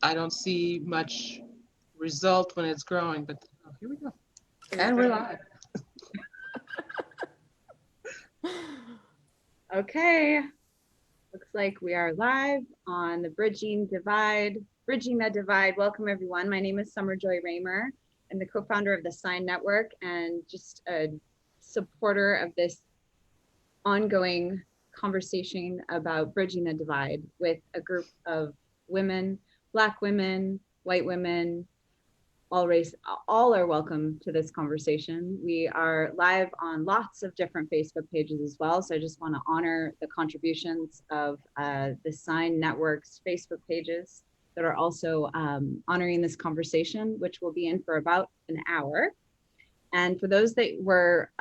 I don't see much result when it's growing, but oh, here we go. And we're live. Okay, looks like we are live on the Bridging the Divide. Welcome everyone. My name is Summer Joy Raymer. I'm the co-founder of the Sign Network and just a supporter of this ongoing conversation about bridging the divide with a group of women, Black women, white women, all race, all are welcome to this conversation. We are live on lots of different Facebook pages as well. So I just want to honor the contributions of the Sign Network's Facebook pages that are also honoring this conversation, which will be in for about an hour. And for those that were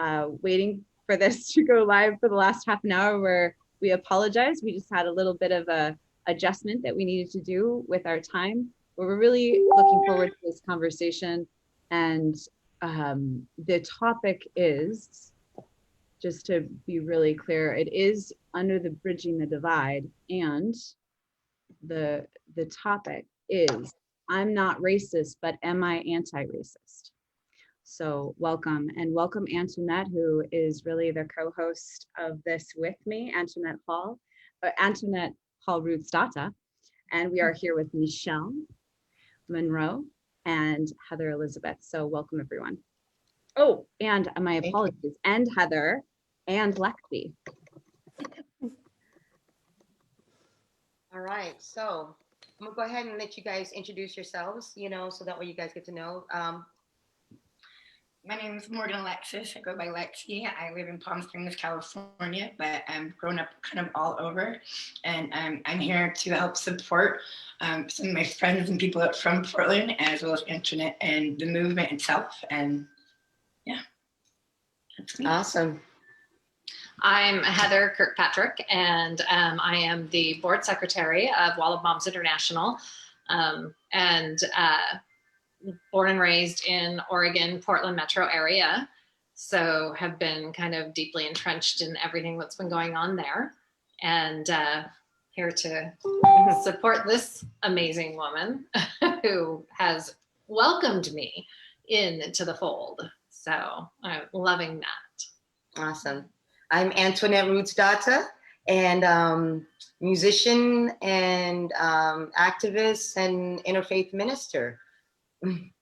waiting for this to go live for the last half an hour, we apologize. We just had a little bit of a adjustment that we needed to do with our time. But we're really looking forward to this conversation. And the topic is, just to be really clear, it is under the Bridging the Divide. And the topic is, I'm not racist, but am I anti-racist? So welcome, and welcome Antoinette, who is really the co-host of this with me, Antoinette Hall Roots Data. And we are here with Michelle Monroe and Heather Elizabeth. So welcome everyone. Oh, and my apologies, and Heather and Lexi. All right, so I'm gonna go ahead and let you guys introduce yourselves, so that way you guys get to know. My name is Morgan Alexis. I go by Lexi. I live in Palm Springs, California, but I'm grown up kind of all over. And I'm here to help support some of my friends and people from Portland, as well as Internet and the movement itself. And yeah, that's me. Awesome. I'm Heather Kirkpatrick, and I am the board secretary of Wall of Moms International, and born and raised in Oregon, Portland metro area. So have been kind of deeply entrenched in everything that's been going on there, and here to support this amazing woman who has welcomed me into the fold. So I'm loving that. Awesome. I'm Antoinette Roots Data, and musician and activist and interfaith minister. I'm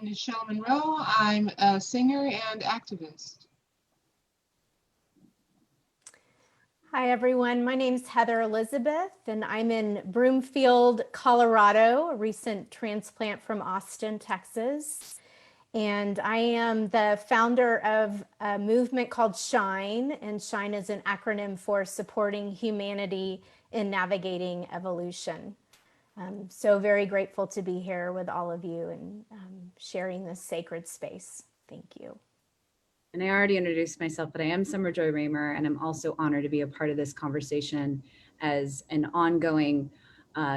Michelle Monroe. I'm a singer and activist. Hi, everyone. My name is Heather Elizabeth, and I'm in Broomfield, Colorado, a recent transplant from Austin, Texas. And I am the founder of a movement called SHINE, and SHINE is an acronym for Supporting Humanity in Navigating Evolution. So very grateful to be here with all of you and sharing this sacred space. Thank you. And I already introduced myself, but I am Summer Joy Raymer, and I'm also honored to be a part of this conversation as an ongoing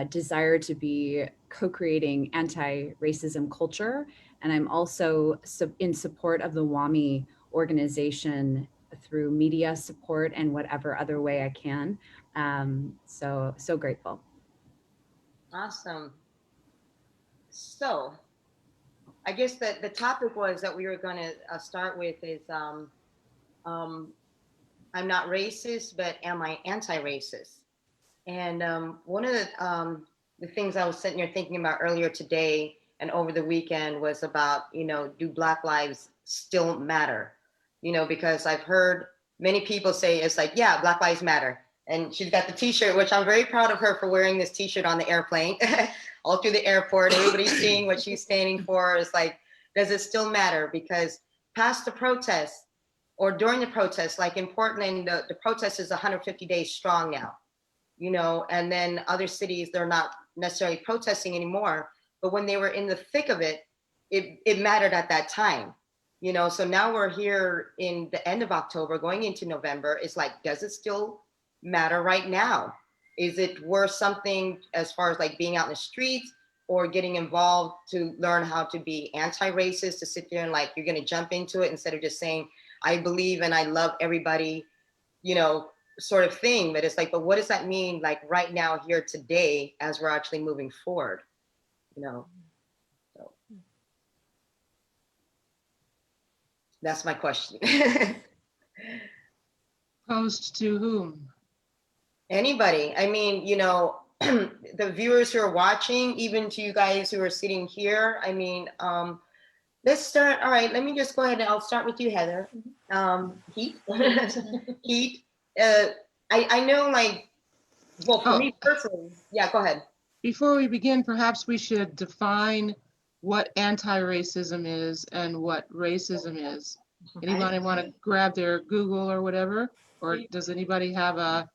desire to be co-creating anti-racism culture. And I'm also in support of the WAMI organization through media support and whatever other way I can. So grateful. Awesome. So I guess that the topic was that we were going to start with is I'm not racist, but am I anti-racist? And one of the things I was sitting here thinking about earlier today and over the weekend was about, do Black lives still matter? Because I've heard many people say it's like, yeah, Black lives matter. And she's got the t-shirt, which I'm very proud of her for wearing this t-shirt on the airplane, all through the airport. Everybody's seeing what she's standing for. It's like, does it still matter? Because past the protest or during the protest, like in Portland, the protest is 150 days strong now, and then other cities, they're not necessarily protesting anymore. But when they were in the thick of it, it mattered at that time. So now we're here in the end of October, going into November. It's like, does it still matter right now? Is it worth something as far as like being out in the streets or getting involved to learn how to be anti-racist, to sit there and you're going to jump into it instead of just saying, I believe and I love everybody, sort of thing, but it's like, but what does that mean, like right now, here today, as we're actually moving forward, you know? So that's my question. Posed to whom? Anybody, I mean, you know, the viewers who are watching, even to you guys who are sitting here, I mean, let's start. All right, let me just go ahead and I'll start with you, Heather. Heat. Heat. I know, like, well, for Oh. me personally, yeah, go ahead. Before we begin, perhaps we should define what anti-racism is and what racism is. Anybody want to grab their Google or whatever? Or does anybody have a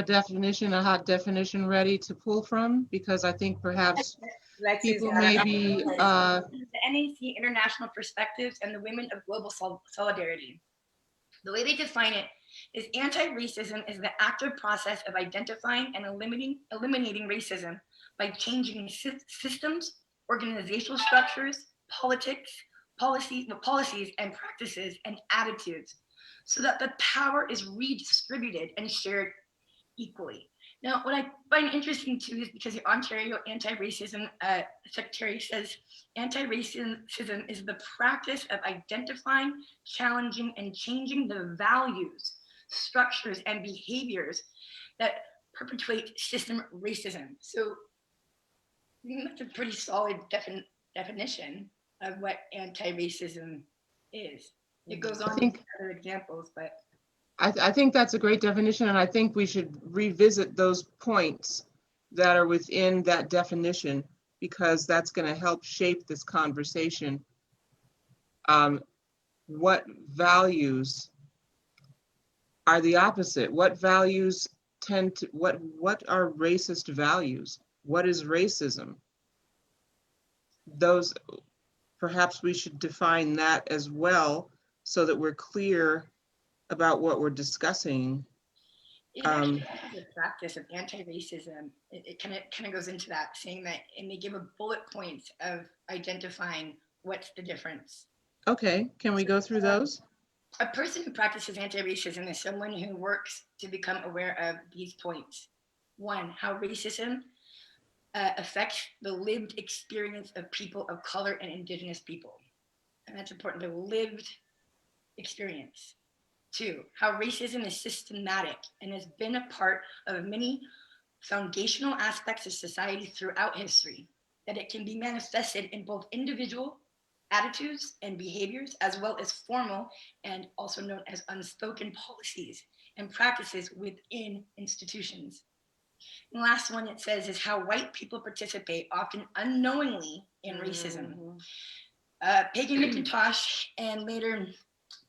definition, a hot definition ready to pull from? Because I think perhaps Lexi's people got may it. be, The NAC International Perspectives and the Women of Global Solidarity. The way they define it is anti-racism is the active process of identifying and eliminating racism by changing systems, organizational structures, policies, and practices and attitudes so that the power is redistributed and shared equally. Now, what I find interesting too is because the Ontario Anti-Racism Secretary says anti-racism is the practice of identifying, challenging, and changing the values, structures, and behaviors that perpetuate system racism. So I think that's a pretty solid definition of what anti-racism is. It goes on with other examples, but I think that's a great definition, and I think we should revisit those points that are within that definition, because that's going to help shape this conversation. What values are the opposite? What values tend to, what are racist values? What is racism? Those, perhaps we should define that as well so that we're clear about what we're discussing. the practice of anti-racism, it kind of goes into that, saying that, and they give a bullet points of identifying what's the difference. Okay, can we go through those? A person who practices anti-racism is someone who works to become aware of these points. One, how racism affects the lived experience of people of color and Indigenous people. And that's important, the lived experience. Two, how racism is systematic and has been a part of many foundational aspects of society throughout history, that it can be manifested in both individual attitudes and behaviors, as well as formal and also known as unspoken policies and practices within institutions. And the last one it says is how white people participate, often unknowingly, in racism. Pagan McIntosh and later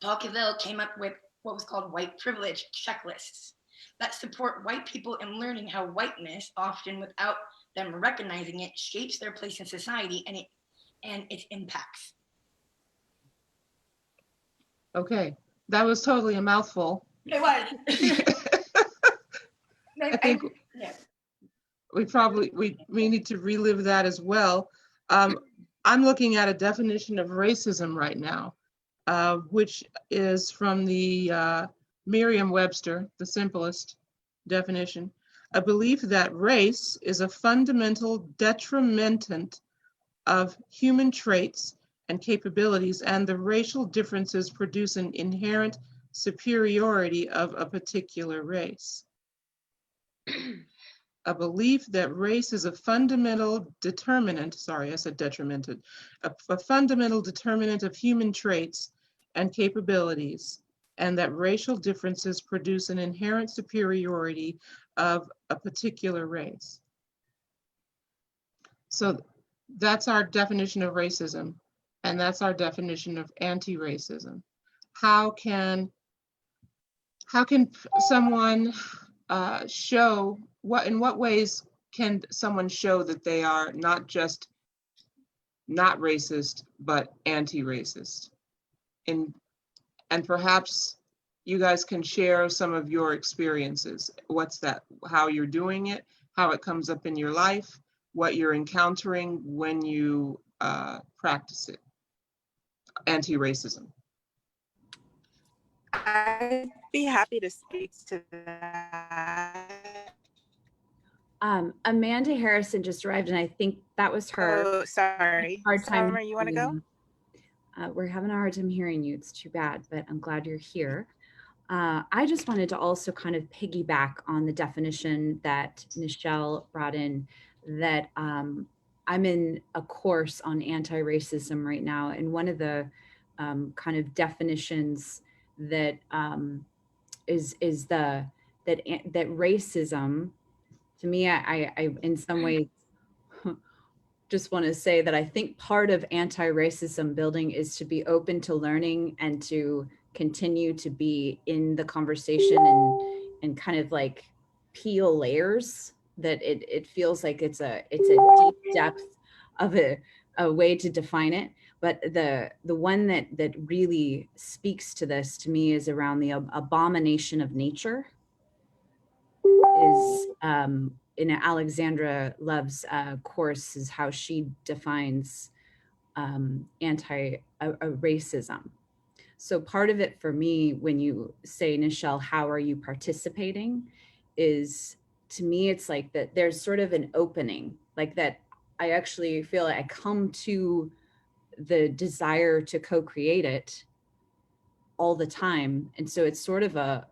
Paul Cavell came up with what was called white privilege checklists that support white people in learning how whiteness, often without them recognizing it, shapes their place in society and its impacts. Okay, that was totally a mouthful. It was. I think yeah. we need to relive that as well. I'm looking at a definition of racism right now, which is from the Merriam-Webster, the simplest definition. A belief that race is a fundamental detrimentant of human traits and capabilities, and the racial differences produce an inherent superiority of a particular race. A belief that race is a fundamental determinant, sorry, I said detrimented, a fundamental determinant of human traits and capabilities, and that racial differences produce an inherent superiority of a particular race. So that's our definition of racism, and that's our definition of anti-racism. How can someone show, in what ways can someone show that they are not just not racist, but anti-racist? And perhaps you guys can share some of your experiences. What's that, how you're doing it, how it comes up in your life, what you're encountering when you practice it, anti-racism. I'd be happy to speak to that. Amanda Harrison just arrived, and I think that was her. Oh, sorry. Hard time. Summer, you want to go? We're having a hard time hearing you. It's too bad, but I'm glad you're here. I just wanted to also kind of piggyback on the definition that Nichelle brought in, that I'm in a course on anti-racism right now. And one of the kind of definitions that is that racism, to me, I in some ways just want to say that I think part of anti-racism building is to be open to learning and to continue to be in the conversation and kind of like peel layers, that it feels like it's a deep depth of a way to define it. But the one that really speaks to this to me is around the abomination of nature, is in Alexandra Love's course, is how she defines anti-racism. So part of it for me, when you say, Nichelle, how are you participating, is, to me, it's like that there's sort of an opening, like that I actually feel like I come to the desire to co-create it all the time. And so it's sort of a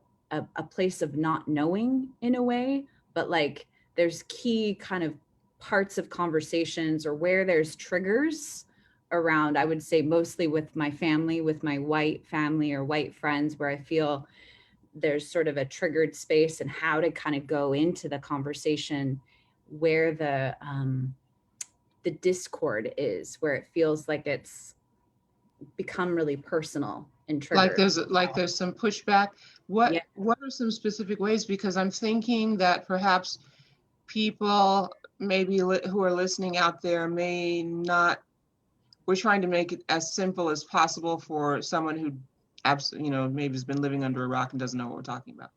place of not knowing in a way, but like there's key kind of parts of conversations or where there's triggers around, I would say mostly with my family, with my white family or white friends, where I feel there's sort of a triggered space, and how to kind of go into the conversation where the discord is, where it feels like it's become really personal and triggered. Like there's some pushback. What Yeah. What are some specific ways? Because I'm thinking that perhaps people maybe who are listening out there may not. We're trying to make it as simple as possible for someone who absolutely, maybe has been living under a rock and doesn't know what we're talking about.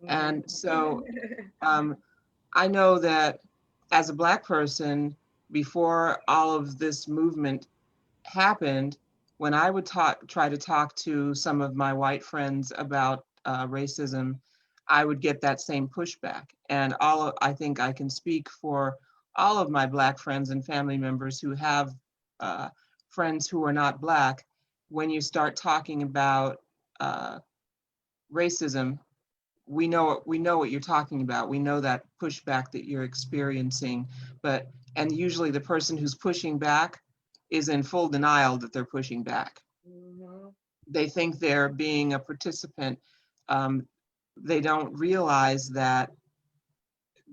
And so I know that as a Black person, before all of this movement happened, when I would try to talk to some of my white friends about racism, I would get that same pushback. And I think I can speak for all of my Black friends and family members who have friends who are not Black. When you start talking about racism, we know what you're talking about. We know that pushback that you're experiencing, and usually the person who's pushing back is in full denial that they're pushing back. Mm-hmm. They think they're being a participant. They don't realize that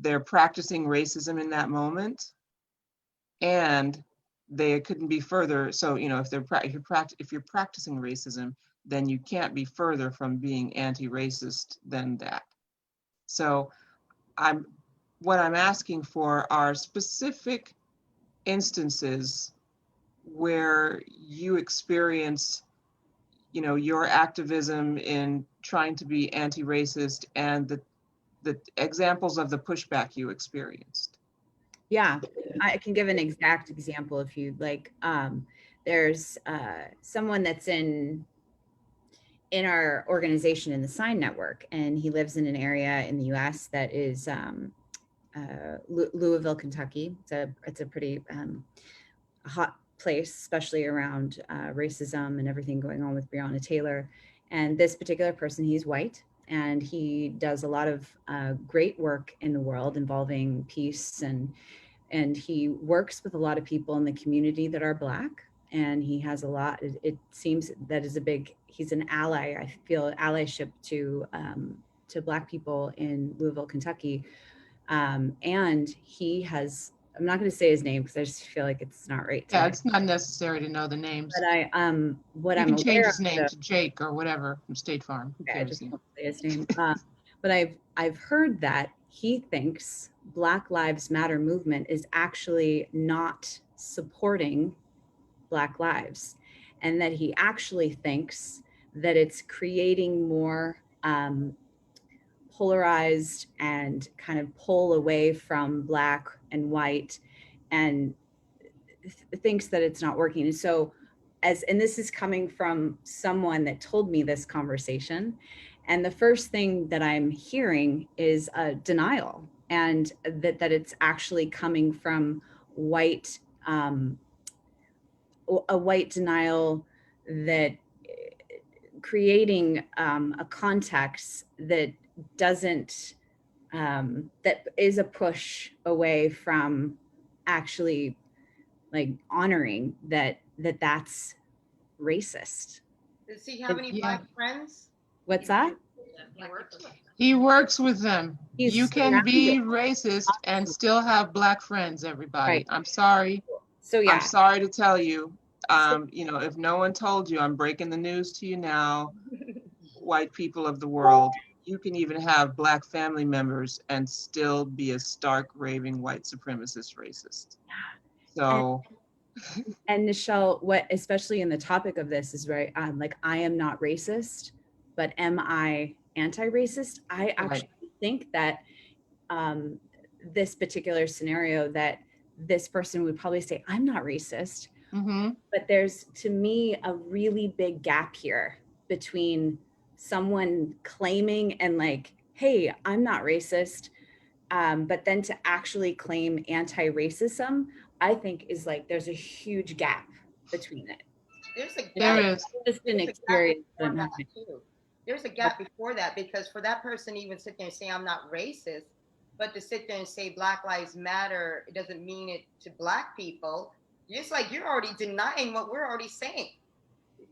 they're practicing racism in that moment, and they couldn't be further. So, if you're practicing racism, then you can't be further from being anti-racist than that. So what I'm asking for are specific instances where you experience, your activism in trying to be anti-racist, and the examples of the pushback you experienced. Yeah, I can give an exact example if you'd like. There's someone that's in our organization in the Sign Network, and he lives in an area in the US that is Louisville, Kentucky. It's a pretty hot place, especially around racism and everything going on with Breonna Taylor. And this particular person, he's white, and he does a lot of great work in the world involving peace, and he works with a lot of people in the community that are Black, and he has a lot. It seems that is he's an ally. I feel allyship to Black people in Louisville, Kentucky, and he has. I'm not going to say his name because I just feel like it's not right. Yeah, it's not necessary to know the names. But what you I'm can change his aware name to Jake or whatever from State Farm. Okay, I just won't say his name. But I've heard that he thinks Black Lives Matter movement is actually not supporting Black lives, and that he actually thinks that it's creating more polarized and kind of pull away from Black and white, and thinks that it's not working. And so and this is coming from someone that told me this conversation, and the first thing that I'm hearing is a denial, and that it's actually coming from white, a white denial, that creating a context that doesn't, that is a push away from actually like honoring that's racist. Does he have any Yeah. black friends? What's that? He works with them. He's You can be surrounded. racist and still have black friends, everybody. Right. I'm sorry. So I'm yeah, sorry to tell you. You know, if no one told you, I'm breaking the news to you now, white people of the world. You can even have black family members and still be a stark, raving white supremacist racist. So, and Nichelle, what especially in the topic of this is very like, I am not racist, but am I anti-racist? I actually think that this particular scenario, that this person would probably say, I'm not racist, mhm. but there's, to me, a really big gap here between someone claiming and like, hey, I'm not racist, but then to actually claim anti-racism, I think is like, there's a huge gap between it. There's a There gap. is. Just an There's a gap experience. before that, too. There's a gap before that, because for that person even sit there and say I'm not racist, but to sit there and say Black Lives Matter, it doesn't mean it to Black people. It's like you're already denying what we're already saying.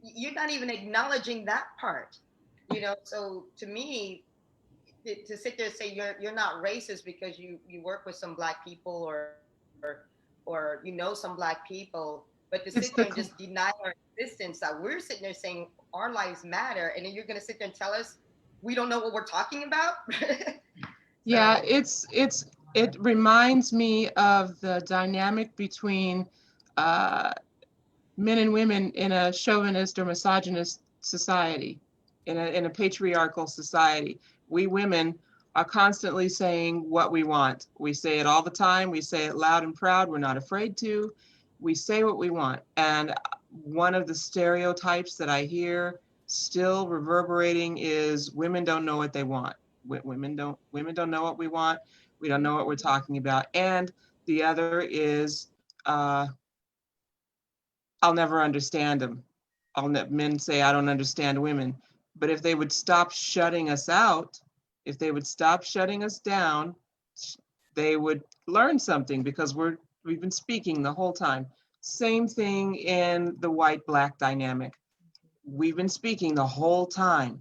You're not even acknowledging that part. You know, so to me, to sit there and say you're not racist because you work with some Black people, or you know some Black people, but to It's sit there the and just deny our existence, that we're sitting there saying our lives matter, and then you're going to sit there and tell us we don't know what we're talking about. Yeah, it reminds me of the dynamic between men and women in a chauvinist or misogynist society, in a patriarchal society. We women are constantly saying what we want. We say it all the time. We say it loud and proud. We're not afraid to. We say what we want. And one of the stereotypes that I hear still reverberating is women don't know what they want. Women don't know what we want. We don't know what we're talking about. And the other is I'll never understand them. Men say I don't understand women. But if they would stop shutting us out, if they would stop shutting us down, they would learn something, because we've been speaking the whole time. Same thing in the white-black dynamic. We've been speaking the whole time.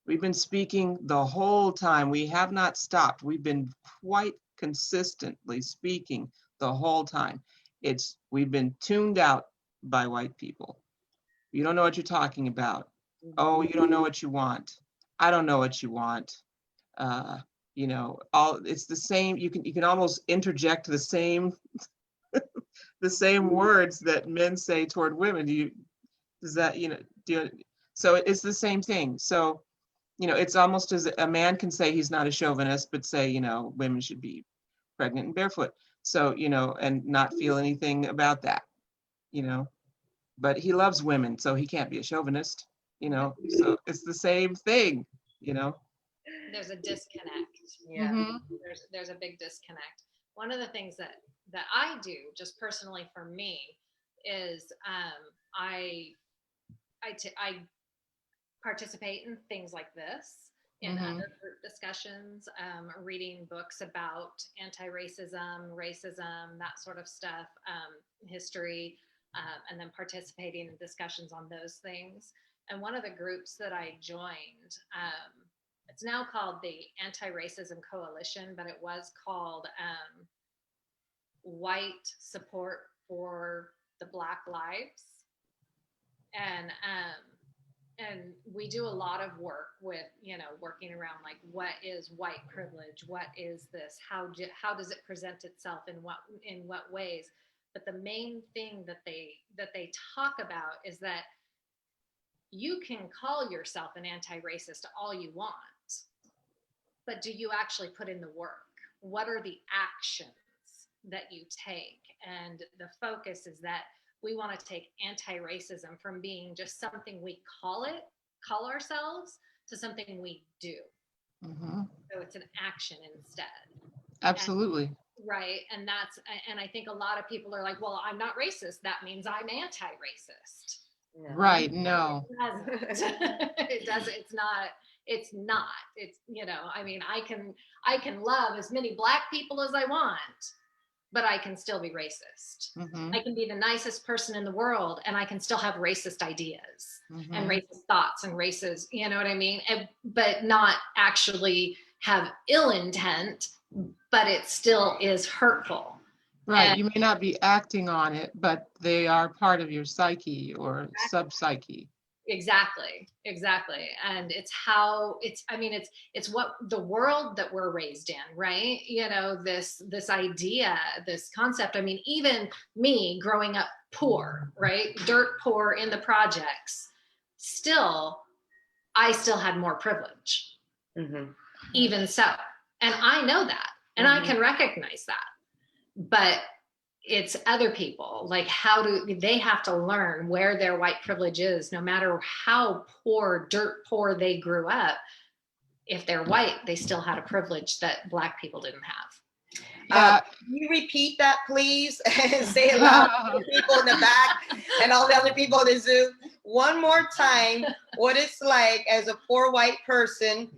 We've been speaking the whole time. We have not stopped. We've been quite consistently speaking the whole time. We've been tuned out by white people. You don't know what you're talking about. Oh, you don't know what you want. I don't know what you want. You know, it's the same. You can almost interject the same words that men say toward women. Does that, so it's the same thing. So, it's almost as a man can say he's not a chauvinist, but say, women should be pregnant and barefoot. So, and not feel anything about that, but he loves women, so he can't be a chauvinist, so it's the same thing, There's a disconnect. Yeah. Mhm. There's a big disconnect. One of the things that I do just personally for me is I participate in things like this, in Mhm. other group discussions, reading books about anti-racism, racism, that sort of stuff, history, and then participating in discussions on those things. And one of the groups that I joined, it's now called the Anti-Racism Coalition, but it was called White Support for the Black Lives. And we do a lot of work with, working around like, what is white privilege? What is this? How does it present itself in what ways? But the main thing that they talk about is that you can call yourself an anti-racist all you want, but do you actually put in the work? What are the actions that you take? And the focus is that we want to take anti-racism from being just something we call ourselves, to something we do. Mhm. So it's an action instead. Absolutely. Right. And I think a lot of people are like, well, I'm not racist. That means I'm anti-racist. Yeah. Right. No. It doesn't. It doesn't. It's not. It's, I mean, I can love as many Black people as I want, but I can still be racist. Mhm. I can be the nicest person in the world and I can still have racist ideas and Mhm. racist thoughts and racist, you know what I mean? But not actually have ill intent, but it still is hurtful. Right. And- You may not be acting on it, but they are part of your psyche or sub-psyche. Exactly. And it's what the world that we're raised in, right? This idea, this concept. I mean, even me growing up poor, right? Dirt poor in the projects, I still had more privilege, Mhm. even so. And I know that, and I can recognize that. But it's other people, like they have to learn where their white privilege is, no matter how dirt poor they grew up. If they're white, they still had a privilege that Black people didn't have. Yeah. Can you repeat that, please? And say it loud to the people in the back and all the other people in the Zoom. One more time, what it's like as a poor white person,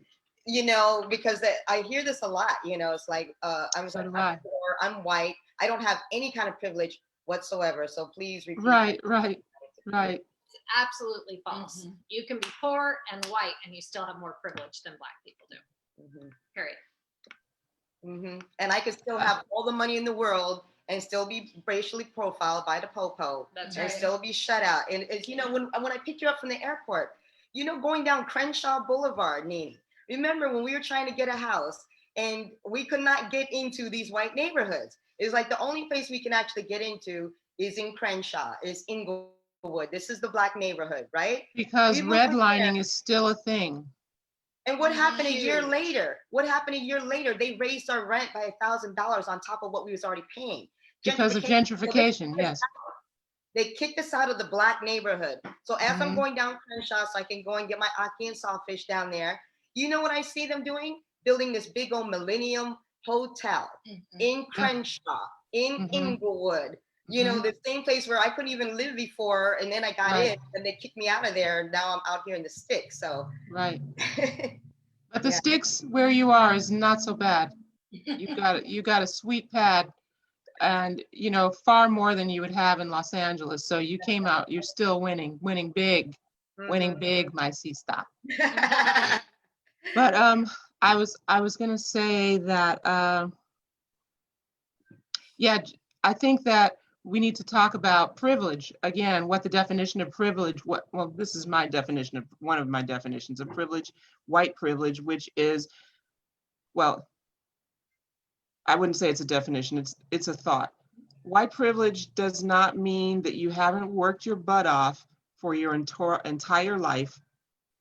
because I hear this a lot, it's like, I'm So do I'm I. poor, I'm white, I don't have any kind of privilege whatsoever. So please repeat. Right. that. Right. It's absolutely false. You can be poor and white and you still have more privilege than Black people do. Mhm. Period. And I could still have all the money in the world and still be racially profiled by the popo. That's And right. still be shut out. And it's, when I picked you up from the airport, going down Crenshaw Boulevard, Nene, remember when we were trying to get a house and we could not get into these white neighborhoods? It's like the only place we can actually get into is in Crenshaw, is Inglewood. This is the Black neighborhood, right? Because We moved there. redlining is still a thing. And what happened a year later? They raised our rent by $1,000 on top of what we was already paying. Because of gentrification, yes. They kicked us out of the Black neighborhood. So as I'm Mhm. going down Crenshaw, so I can go and get my ackee and sawfish down there, you know what I see them doing? Building this big old Millennium Hotel in Crenshaw, in Mhm. Inglewood. The same place where I couldn't even live before, and then I got Right. in, and they kicked me out of there. And now I'm out here in the sticks. So. Right. But the Yeah. sticks where you are is not so bad. You got a sweet pad, and far more than you would have in Los Angeles. So you came out. You're still winning big, my sister. But I was gonna say that I think that we need to talk about privilege again. What the definition of privilege? This is my definition of one of my definitions of privilege, white privilege, which is, well, I wouldn't say it's a definition. It's a thought. White privilege does not mean that you haven't worked your butt off for your entire life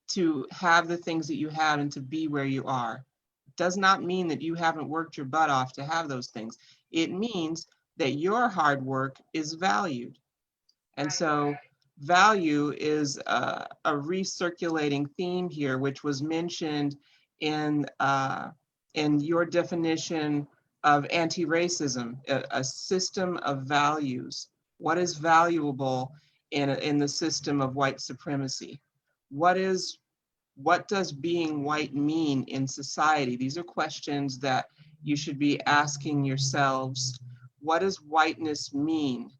to have the things that you have and to be where you are. It does not mean that you haven't worked your butt off to have those things. It means that your hard work is valued. And so value is a recirculating theme here, which was mentioned in your definition of anti-racism, a system of values. What is valuable in the system of white supremacy? What does being white mean in society? These are questions that you should be asking yourselves. What does whiteness mean?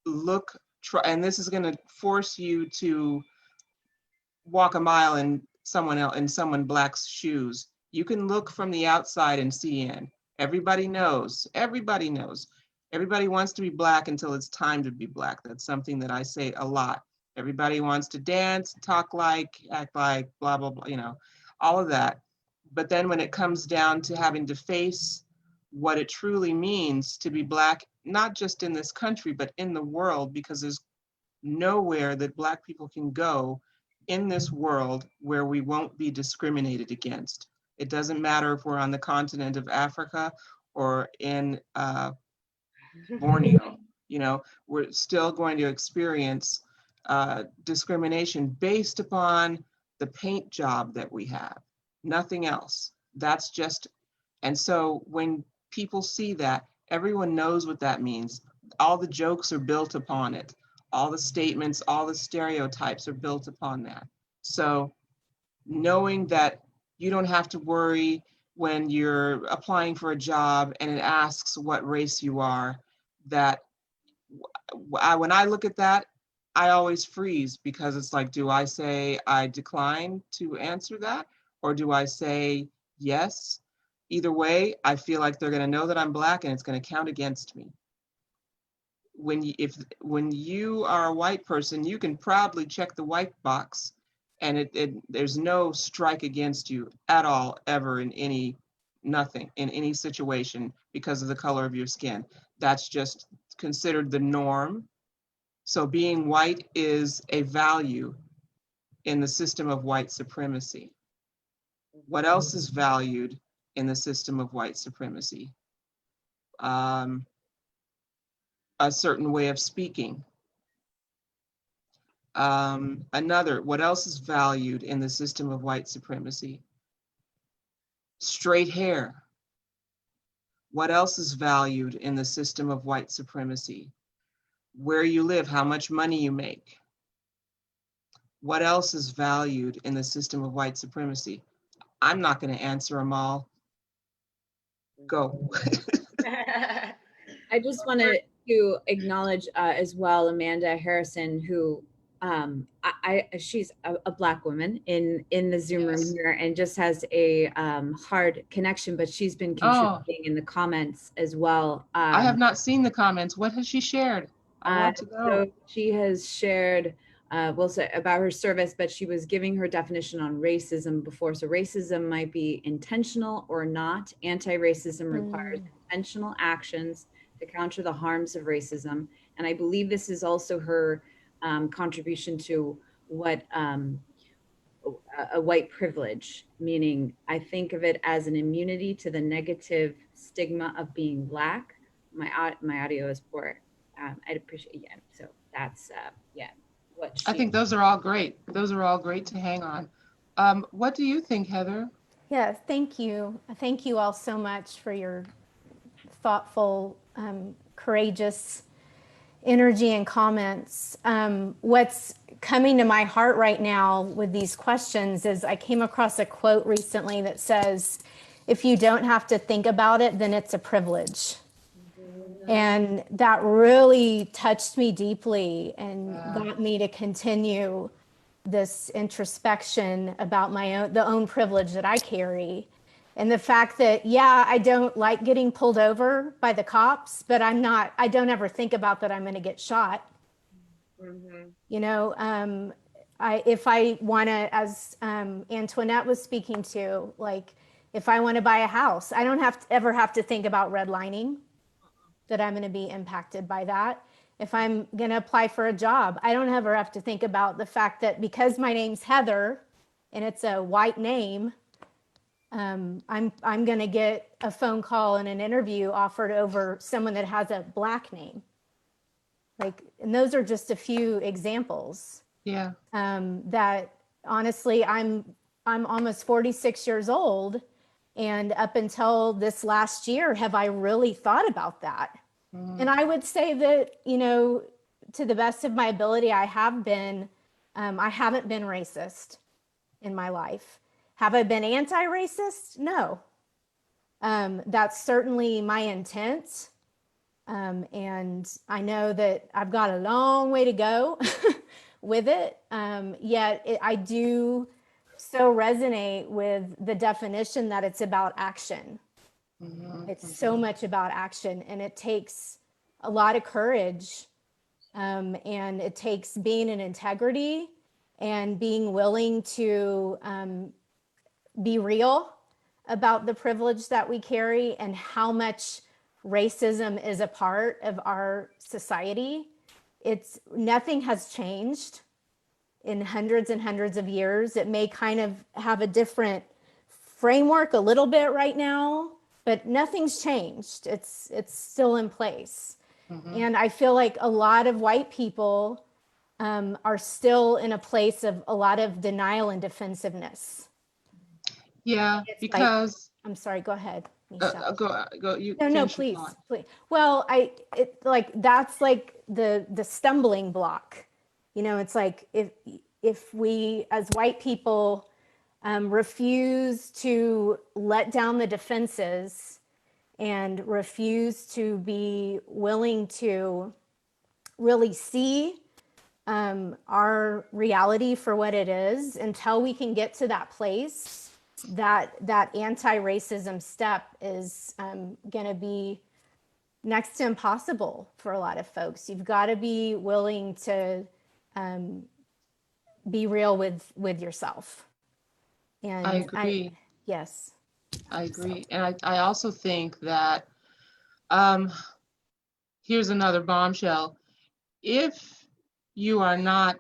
And this is going to force you to walk a mile in someone Black's shoes. You can look from the outside and see in. Everybody knows. Everybody wants to be Black until it's time to be Black. That's something that I say a lot. Everybody wants to dance, talk like, act like, blah, blah, blah, all of that. But then when it comes down to having to face what it truly means to be Black, not just in this country, but in the world, because there's nowhere that Black people can go in this world where we won't be discriminated against. It doesn't matter if we're on the continent of Africa or in Borneo. we're still going to experience discrimination based upon the paint job that we have, nothing else. That's just, and so when people see that, everyone knows what that means. All the jokes are built upon it. All the statements, all the stereotypes are built upon that. So knowing that you don't have to worry when you're applying for a job and it asks what race you are, that when I look at that, I always freeze, because it's like, do I say I decline to answer that? Or do I say yes? Either way, I feel like they're going to know that I'm Black and it's going to count against me. When you are a white person, you can proudly check the white box, and there's no strike against you at all, ever, in nothing, in any situation, because of the color of your skin. That's just considered the norm. So being white is a value in the system of white supremacy. What else is valued in the system of white supremacy? A certain way of speaking. What else is valued in the system of white supremacy? Straight hair. What else is valued in the system of white supremacy? Where you live, how much money you make. What else is valued in the system of white supremacy? I'm not going to answer them all. Go. I just wanted to acknowledge as well Amanda Harrison, who she's a Black woman in the Zoom room here, and just has a hard connection, but she's been contributing in the comments as well. I have not seen the comments. What has she shared? I want to know. So she has shared, we'll say, about her service, but she was giving her definition on racism before. So racism might be intentional or not. Anti-racism requires intentional actions to counter the harms of racism. And I believe this is also her contribution to what a white privilege, meaning I think of it as an immunity to the negative stigma of being Black. My audio is poor. I'd appreciate, so that's, what I think those are all great. Those are all great to hang on. What do you think, Heather? Yeah, thank you. Thank you all so much for your thoughtful, courageous energy and comments. What's coming to my heart right now with these questions is I came across a quote recently that says, if you don't have to think about it, then it's a privilege. And that really touched me deeply and got me to continue this introspection about the own privilege that I carry. And the fact that, I don't like getting pulled over by the cops, but I don't ever think about that I'm going to get shot. Mm-hmm. If I want to, as Antoinette was speaking to, like, if I want to buy a house, I don't ever have to think about redlining, that I'm going to be impacted by that. If I'm going to apply for a job, I don't ever have to think about the fact that because my name's Heather and it's a white name, I'm going to get a phone call and an interview offered over someone that has a Black name. And those are just a few examples. Yeah. That honestly, I'm almost 46 years old, and up until this last year, have I really thought about that? And I would say that, to the best of my ability, I haven't been racist in my life. Have I been anti-racist? No. That's certainly my intent. And I know that I've got a long way to go with it. Yet I do so resonate with the definition that it's about action. It's so much about action, and it takes a lot of courage, and it takes being in integrity and being willing to be real about the privilege that we carry and how much racism is a part of our society. Nothing has changed in hundreds and hundreds of years. It may kind of have a different framework a little bit right now, but nothing's changed. It's still in place. Mhm. And I feel like a lot of white people are still in a place of a lot of denial and defensiveness. Yeah, It's like, because I'm sorry, go ahead, Michelle. go, you No, finish your please, thought. please. Well, that's like the stumbling block. You know, it's like if we as white people refuse to let down the defenses and refuse to be willing to really see our reality for what it is, until we can get to that place, that anti-racism step is going to be next to impossible for a lot of folks. You've got to be willing to be real with yourself. And I agree. yes. I agree. And I also think that um, here's another bombshell. If you are not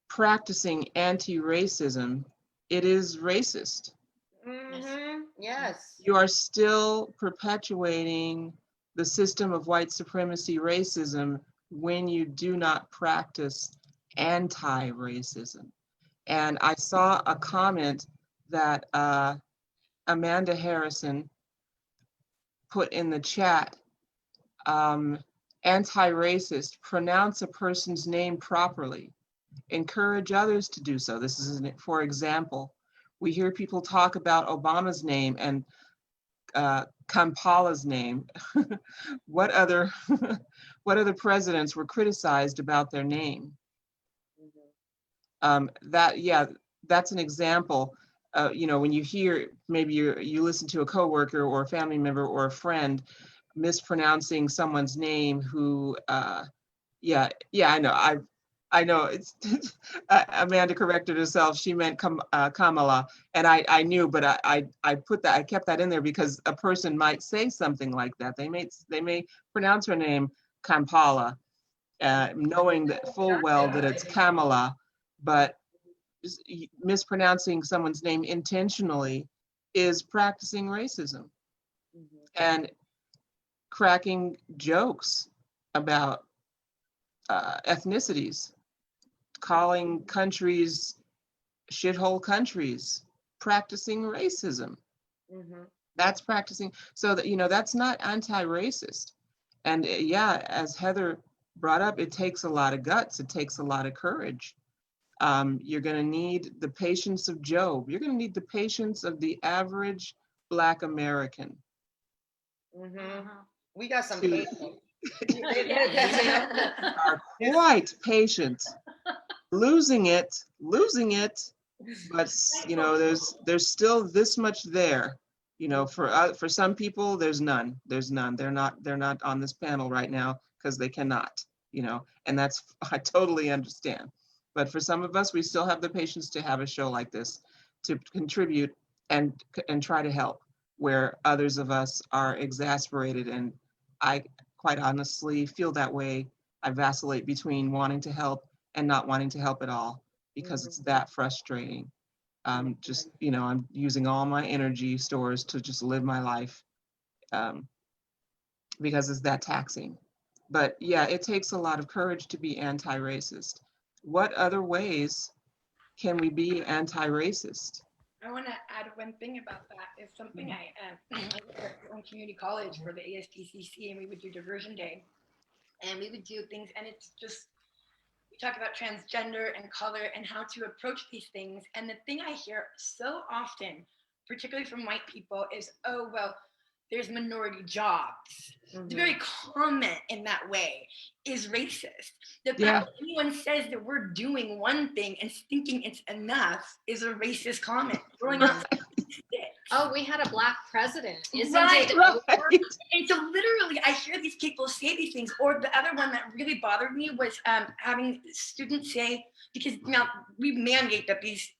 practicing anti-racism, it is racist. Yes. You are still perpetuating the system of white supremacy racism when you do not practice anti-racism. And I saw a comment that Amanda Harrison put in the chat, anti-racist, pronounce a person's name properly, encourage others to do so. This is, for example, we hear people talk about Obama's name and Kampala's name. What other what other presidents were criticized about their name? That's an example. You know, when you hear, maybe you listen to a coworker or a family member or a friend mispronouncing someone's name who, I know, I know it's Amanda corrected herself. She meant Kamala, and I knew, but I kept that in there because a person might say something like that. They may pronounce her name Kampala, knowing that full well that it's Kamala, but mispronouncing someone's name intentionally is practicing racism and cracking jokes about ethnicities, calling countries shithole countries, practicing racism. That's practicing. So that, you know, that's not anti-racist. And yeah, as Heather brought up, it takes a lot of guts. It takes a lot of courage. You're going to need the patience of Job. You're going to need the patience of the average Black American. We got some To- patience. Are quite patient, losing it, but you know, there's still this much there. You know, for some people, there's none. They're not on this panel right now because they cannot. You know, and that's, I totally understand. But for some of us, we still have the patience to have a show like this, to contribute and try to help, where others of us are exasperated. And I quite honestly feel that way. I vacillate between wanting to help and not wanting to help at all, because it's that frustrating. Just, you know, I'm using all my energy stores to just live my life, because it's that taxing. But yeah, it takes a lot of courage to be anti-racist. What other ways can we be anti-racist? I want to add one thing about that. It's something I worked on community college for the ASPCC, and we would do diversion day, and we would do things, and it's just, we talk about transgender and color and how to approach these things. And the thing I hear so often, particularly from white people, is, oh, well, there's minority jobs. The very comment in that way is racist. The fact that anyone says that we're doing one thing and thinking it's enough is a racist comment. Throwing out Oh, we had a Black president. Isn't Right, it right. over? And so literally I hear these people say these things. Or the other one that really bothered me was having students say, because now we mandate that these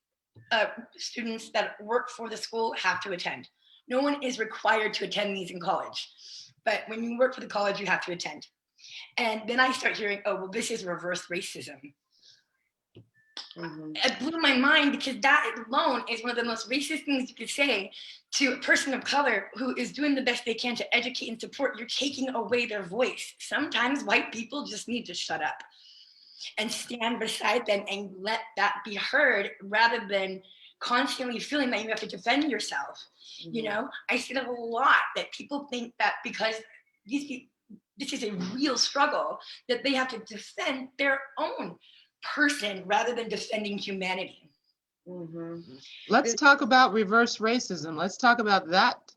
students that work for the school have to attend. No one is required to attend these in college, but when you work for the college, you have to attend. And then I start hearing, oh, well, this is reverse racism. Mhm. it blew my mind because that alone is one of the most racist things you could say to a person of color who is doing the best they can to educate and support. You're taking away their voice. Sometimes white people just need to shut up and stand beside them and let that be heard rather than constantly feeling that you have to defend yourself. You know, I see it a lot that people think that because these people, this is a real struggle, that they have to defend their own person rather than defending humanity. Mhm. Let's talk about reverse racism. Let's talk about that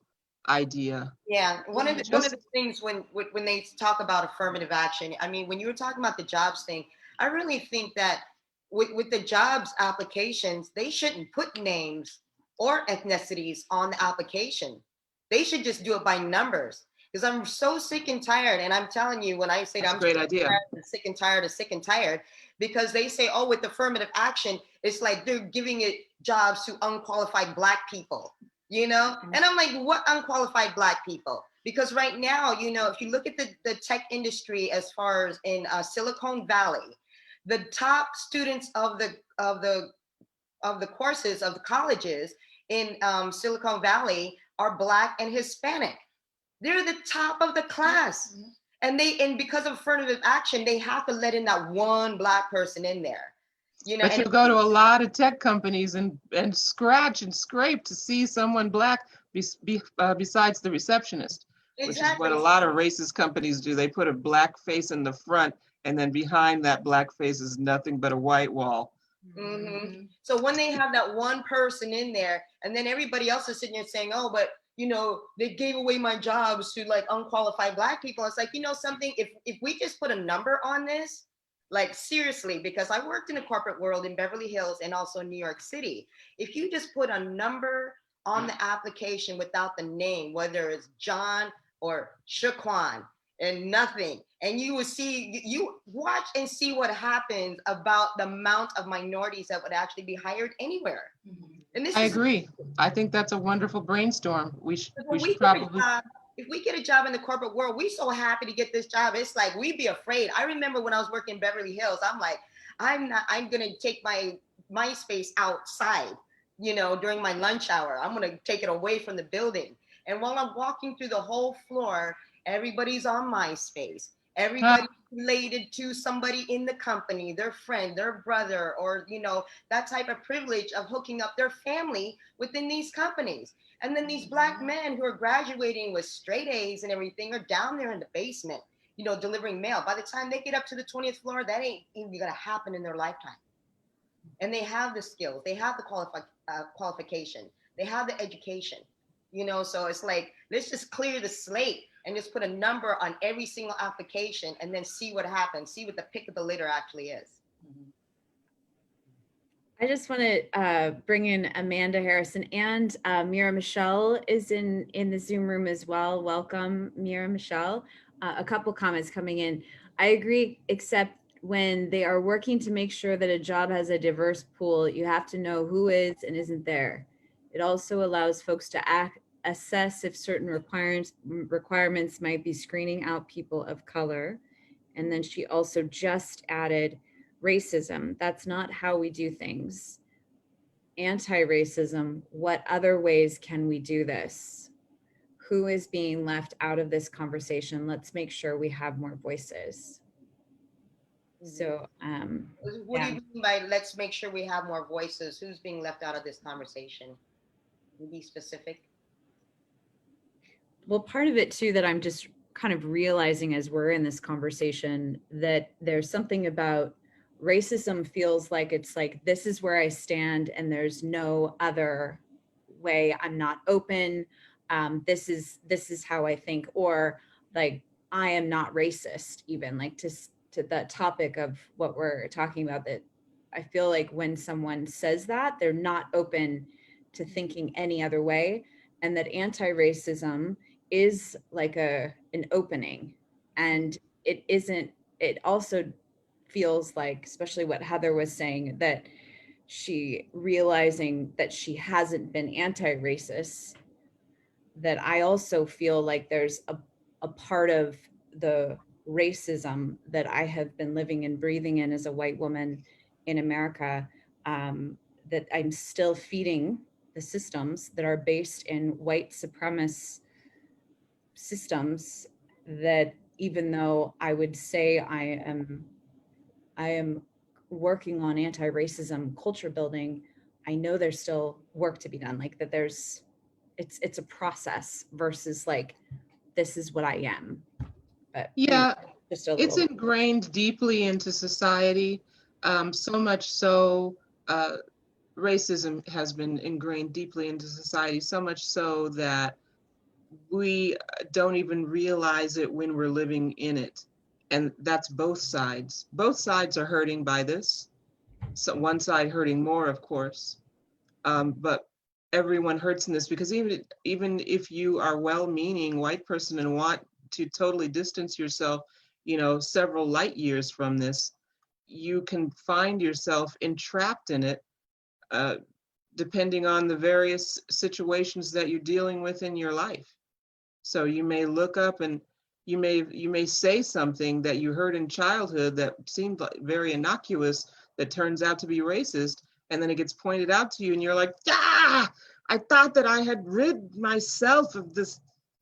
idea. Yeah, one of Just- the things when they talk about affirmative action, I mean, when you were talking about the jobs thing, I really think that with the jobs applications, they shouldn't put names or ethnicities on the application. They should just do it by numbers. Because I'm so sick and tired, and I'm telling you, when I say that That's a I'm great idea. sick and tired of sick and tired, because they say, oh, with affirmative action, it's like they're giving it jobs to unqualified Black people. You know, and I'm like, what unqualified Black people? Because right now, you know, if you look at the tech industry as far as in Silicon Valley, the top students of the courses of the colleges in Silicon Valley are Black and Hispanic. They're the top of the class, and because of affirmative action, they have to let in that one Black person in there. You know, But you go to a lot of tech companies and scratch and scrape to see someone Black besides the receptionist, which is what exactly. a lot of racist companies do. They put a Black face in the front, and then behind that Black face is nothing but a white wall. Mm-hmm. So when they have that one person in there, and then everybody else is sitting there saying, "Oh, but you know, they gave away my jobs to like unqualified Black people." It's like, you know, something. If we just put a number on this, like seriously, because I worked in the corporate world in Beverly Hills and also New York City. If you just put a number on the application without the name, whether it's John or Shaquan, and nothing, and you will see, you watch and see what happens about the amount of minorities that would actually be hired anywhere. And this I is agree. I think that's a wonderful brainstorm. We should get probably. a job, if we get a job in the corporate world, we're so happy to get this job. It's like we'd be afraid. I remember when I was working in Beverly Hills, I'm like, I'm gonna take my MySpace outside, you know, during my lunch hour. I'm gonna take it away from the building. And while I'm walking through the whole floor, everybody's on MySpace. Everybody related to somebody in the company, their friend, their brother, or you know, that type of privilege of hooking up their family within these companies. And then these Black men who are graduating with straight A's and everything are down there in the basement, you know, delivering mail. By the time they get up to the 20th floor, that ain't even gonna happen in their lifetime. And they have the skills, they have the qualification, they have the education, you know. So it's like, let's just clear the slate and just put a number on every single application and then see what happens, see what the pick of the litter actually is. I just want to bring in Amanda Harrison, and Mira Michelle is in the Zoom room as well. Welcome, Mira Michelle. A couple comments coming in. I agree, except when they are working to make sure that a job has a diverse pool, you have to know who is and isn't there. It also allows folks to assess if certain requirements might be screening out people of color. And then she also just added racism. That's not how we do things. Anti-racism, what other ways can we do this? Who is being left out of this conversation? Let's make sure we have more voices. So, what do you mean by let's make sure we have more voices? Who's being left out of this conversation? Can you be specific? Well, part of it too that I'm just kind of realizing as we're in this conversation that there's something about racism feels like it's like, this is where I stand and there's no other way. I'm not open. This is how I think, or like, I am not racist, even like to the topic of what we're talking about, that I feel like when someone says that, they're not open to thinking any other way, and that anti-racism is like an opening, and it isn't. It also feels like, especially what Heather was saying, that she realizing that she hasn't been anti-racist, that I also feel like there's a part of the racism that I have been living and breathing in as a white woman in America, that I'm still feeding the systems that are based in white supremacist systems, that even though I would say I am working on anti-racism culture building, I know there's still work to be done. Like that it's a process versus like, this is what I am. But Yeah, just a it's little. ingrained deeply into society, so much so racism has been ingrained deeply into society, so much so that we don't even realize it when we're living in it. And that's both sides. Both sides are hurting by this. So one side hurting more, of course, but everyone hurts in this, because even if you are well-meaning white person and want to totally distance yourself, several light years from this, you can find yourself entrapped in it, depending on the various situations that you're dealing with in your life. So you may look up and you may say something that you heard in childhood that seemed like very innocuous, that turns out to be racist, and then it gets pointed out to you and you're like, ah, I thought that I had rid myself of this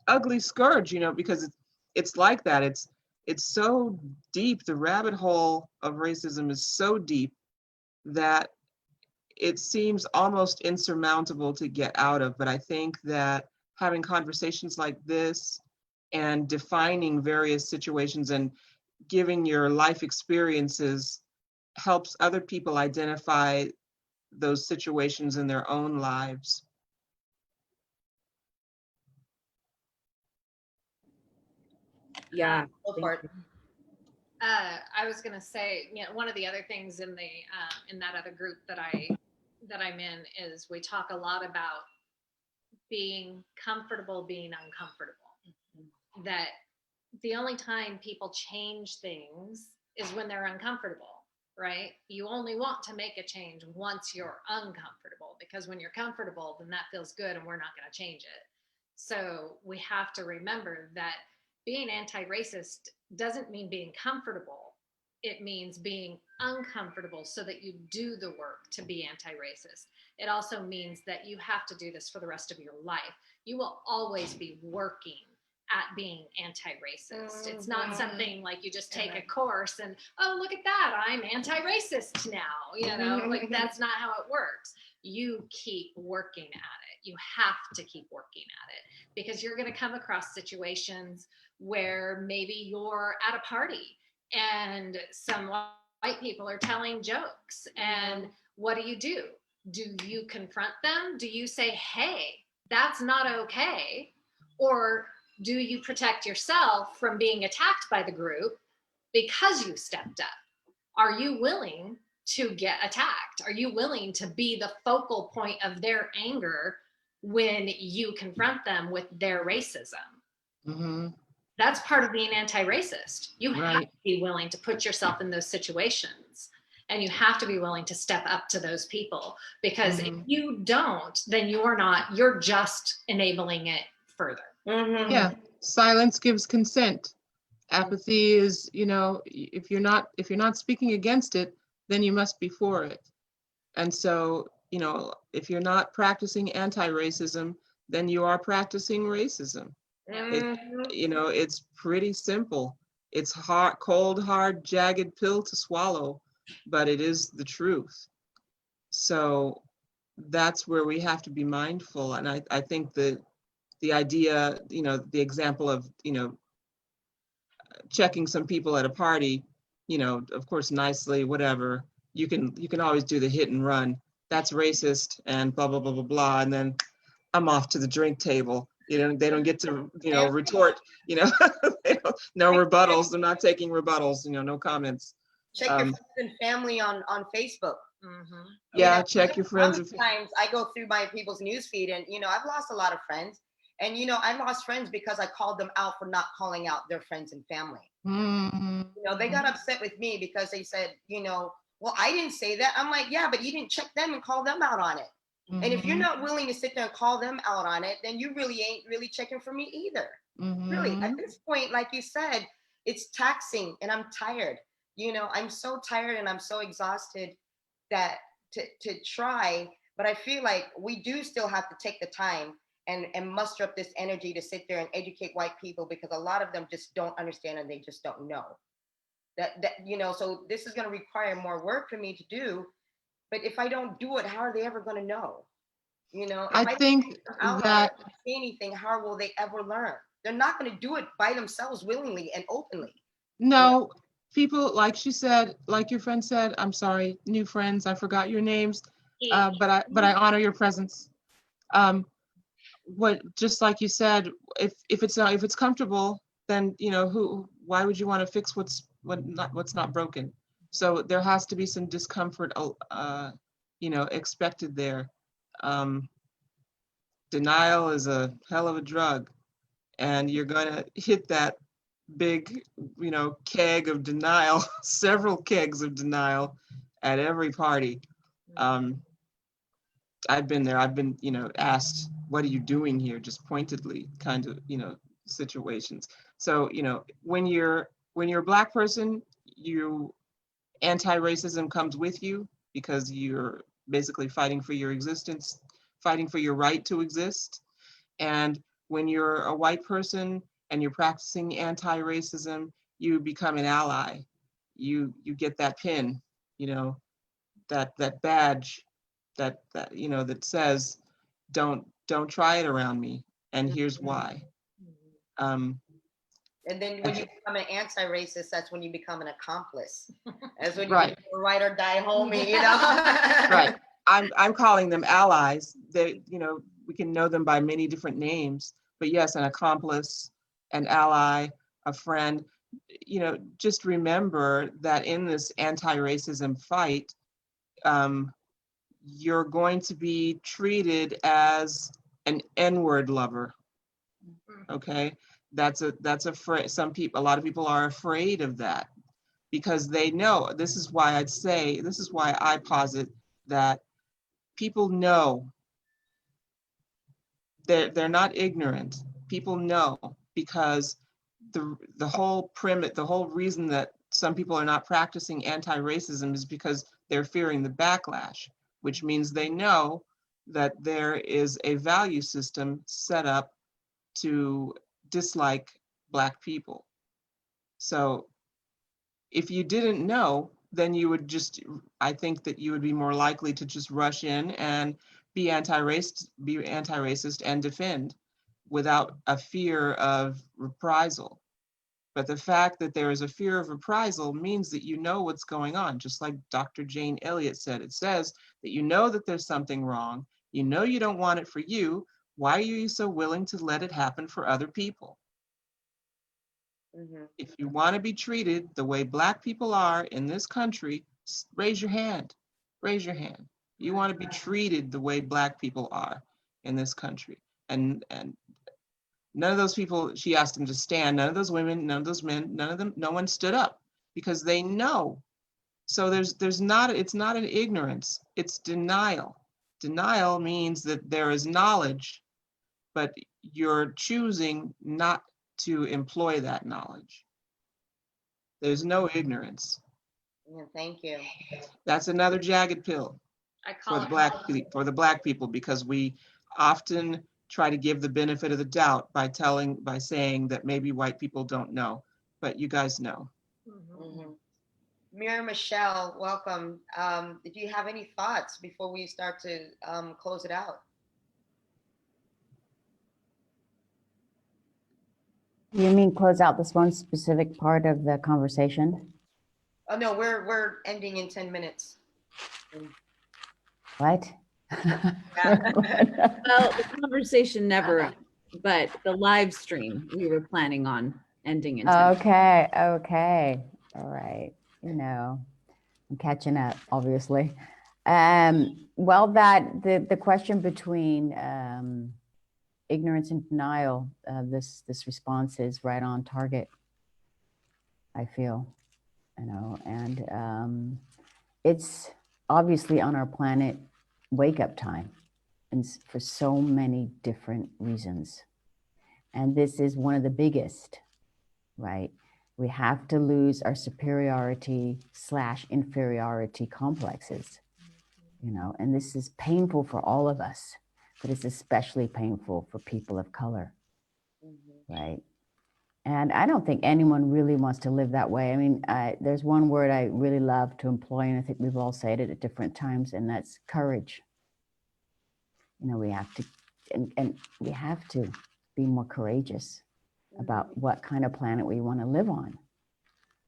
ugly scourge, because it's like that. It's so deep. The rabbit hole of racism is so deep that it seems almost insurmountable to get out of. But I think that having conversations like this and defining various situations and giving your life experiences helps other people identify those situations in their own lives. Yeah. Go for it. I was gonna say, one of the other things in the in that other group that I'm in is we talk a lot about being comfortable being uncomfortable. That the only time people change things is when they're uncomfortable, right? You only want to make a change once you're uncomfortable, because when you're comfortable, then that feels good and we're not going to change it. So we have to remember that being anti-racist doesn't mean being comfortable. It means being uncomfortable so that you do the work to be anti-racist. It also means that you have to do this for the rest of your life. You will always be working at being anti-racist. It's not something like you just take a course and, oh, look at that, I'm anti-racist now. Like that's not how it works. You keep working at it. You have to keep working at it, because you're going to come across situations where maybe you're at a party and some white people are telling jokes, and what do? Do you confront them? Do you say, hey, that's not okay? Or do you protect yourself from being attacked by the group because you stepped up? Are you willing to get attacked? Are you willing to be the focal point of their anger when you confront them with their racism? Mm-hmm. That's part of being anti-racist. You Right. have to be willing to put yourself in those situations, and you have to be willing to step up to those people, because if you don't, then you're just enabling it further. Yeah, silence gives consent. Apathy is, if you're not speaking against it, then you must be for it. And so, if you're not practicing anti-racism, then you are practicing racism. It's pretty simple. It's hard, cold, hard, jagged pill to swallow, but it is the truth. So that's where we have to be mindful. And I think that the idea, the example of, checking some people at a party, of course, nicely, whatever, you can always do the hit and run. That's racist and blah, blah, blah, blah, blah. And then I'm off to the drink table. They don't get to, retort, no rebuttals. They're not taking rebuttals, no comments. Check your friends and family on Facebook. Yeah, check your friends. Sometimes I go through my people's newsfeed and, I've lost a lot of friends. And, I lost friends because I called them out for not calling out their friends and family. They got upset with me because they said, well, I didn't say that. I'm like, yeah, but you didn't check them and call them out on it. And if you're not willing to sit there and call them out on it, then you really ain't really checking for me either. Really, at this point, like you said, it's taxing and I'm tired. I'm so tired and I'm so exhausted that to try, but I feel like we do still have to take the time and muster up this energy to sit there and educate white people, because a lot of them just don't understand and they just don't know that so this is going to require more work for me to do. But if I don't do it, how are they ever going to know? If I don't think take them out on that it, say anything, how will they ever learn? They're not going to do it by themselves willingly and openly. no, people, like she said, like your friend said, I'm sorry, new friends, I forgot your names, but I honor your presence. What, just like you said, if it's comfortable, then why would you want to fix what's not broken? So there has to be some discomfort expected there. Denial is a hell of a drug, and you're going to hit that big keg of denial, several kegs of denial at every party. I've been there. I've been, asked, what are you doing here? Just pointedly kind of, situations. So, when you're a Black person, anti-racism comes with you, because you're basically fighting for your existence, fighting for your right to exist. And when you're a white person and you're practicing anti-racism, you become an ally. You get that pin, that badge that says, don't try it around me, and here's why. And then when you become an anti-racist, that's when you become an accomplice. That's when you Right. become a ride or die homie, Right. I'm calling them allies. They, we can know them by many different names, but yes, an accomplice, an ally, a friend. Just remember that in this anti-racism fight, you're going to be treated as an N-word lover. Okay, that's a phrase. A lot of people are afraid of that, because they know. This is why I posit that people know. They're not ignorant. People know, because the whole reason that some people are not practicing anti-racism is because they're fearing the backlash, which means they know that there is a value system set up to dislike Black people. So if you didn't know, then I think that you would be more likely to just rush in and be anti-racist and defend without a fear of reprisal. But the fact that there is a fear of reprisal means that you know what's going on. Just like Dr. Jane Elliott said, it says that you know that there's something wrong. You know you don't want it for you. Why are you so willing to let it happen for other people? If you want to be treated the way Black people are in this country, raise your hand. Raise your hand. You want to be treated the way Black people are in this country. And none of those people, she asked them to stand, none of those women, none of those men, no one stood up, because they know. So it's not an ignorance, it's denial. Denial means that there is knowledge, but you're choosing not to employ that knowledge. There's no ignorance. Yeah, thank you. That's another jagged pill for the Black people, because we often try to give the benefit of the doubt by saying that maybe white people don't know, but you guys know. Mira Michelle, welcome. Did you have any thoughts before we start to close it out? You mean close out this one specific part of the conversation? Oh no, we're ending in 10 minutes. What? Well, the conversation never ends, but the live stream we were planning on ending in 10 minutes. Okay. All right. I'm catching up, obviously. Well, the question between ignorance and denial, this response is right on target, I feel, and it's obviously on our planet wake up time, and for so many different reasons. And this is one of the biggest, right? We have to lose our superiority / inferiority complexes. you know, and this is painful for all of us, but it's especially painful for people of color, right? And I don't think anyone really wants to live that way. I mean, there's one word I really love to employ, and I think we've all said it at different times, and that's courage. You know, we have to, and we have to be more courageous about what kind of planet we want to live on,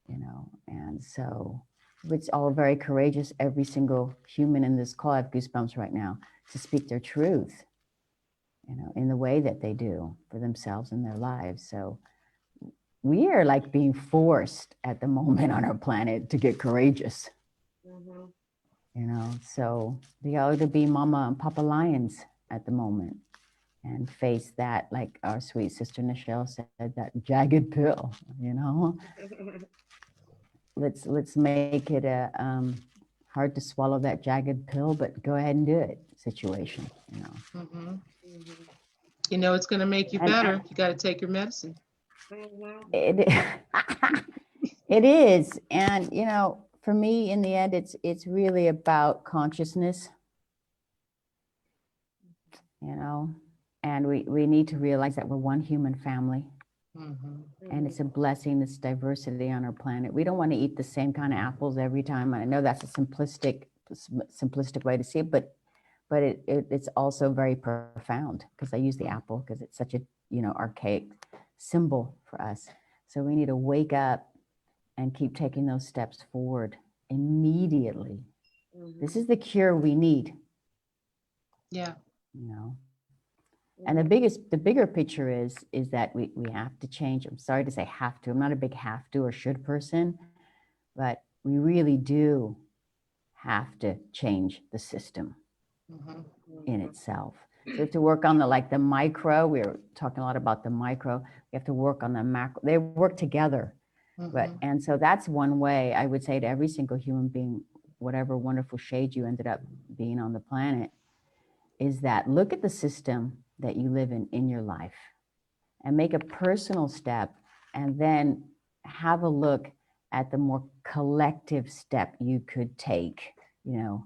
you know. And so it's all very courageous. Every single human in this call, I have goosebumps right now, to speak their truth, you know, in the way that they do for themselves and their lives. So we are like being forced at the moment on our planet to get courageous, you know. So we ought to be Mama and Papa Lions at the moment and face that, like our sweet sister Nichelle said, that jagged pill, you know. Let's make it a hard to swallow that jagged pill, but go ahead and do it situation, you know. You know, it's going to make you better. You got to take your medicine. It is. And, you know, for me, in the end, it's really about consciousness, you know, and we need to realize that we're one human family. And it's a blessing, this diversity on our planet. We don't want to eat the same kind of apples every time. I know that's a simplistic way to see it, but it's also very profound, because I use the apple because it's such a, you know, archaic symbol for us. So we need to wake up and keep taking those steps forward immediately. This is the cure we need. Yeah. You know. And the bigger picture is that we have to change. I'm sorry to say have to. I'm not a big have to or should person, but we really do have to change the system in itself. So we have to work on the micro. We were talking a lot about the micro. We have to work on the macro. They work together. And so that's one way I would say to every single human being, whatever wonderful shade you ended up being on the planet, is that look at the system that you live in your life and make a personal step, and then have a look at the more collective step you could take, you know.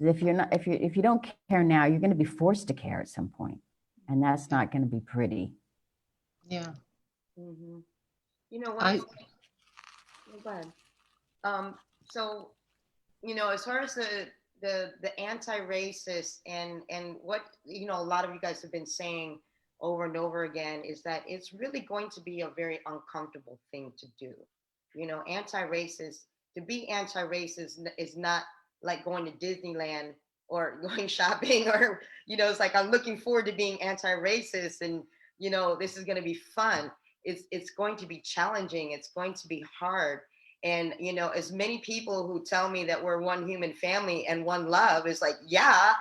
If you don't care now, you're going to be forced to care at some point, and that's not going to be pretty. Yeah. You know what? Go ahead. So, you know, as far as the anti-racist and what, you know, a lot of you guys have been saying over and over again is that it's really going to be a very uncomfortable thing to do. You know, to be anti-racist is not like going to Disneyland or going shopping, or, you know, it's like, I'm looking forward to being anti-racist and, you know, this is going to be fun. It's going to be challenging. It's going to be hard. And, you know, as many people who tell me that we're one human family and one love, is like, yeah,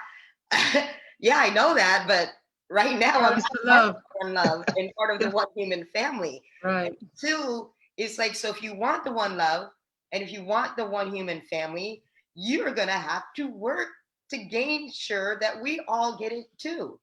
yeah, I know that. But right now, I'm part of one love and part of the one human family. Right. Two, it's like, so if you want the one love and if you want the one human family, you're going to have to work to gain sure that we all get it too,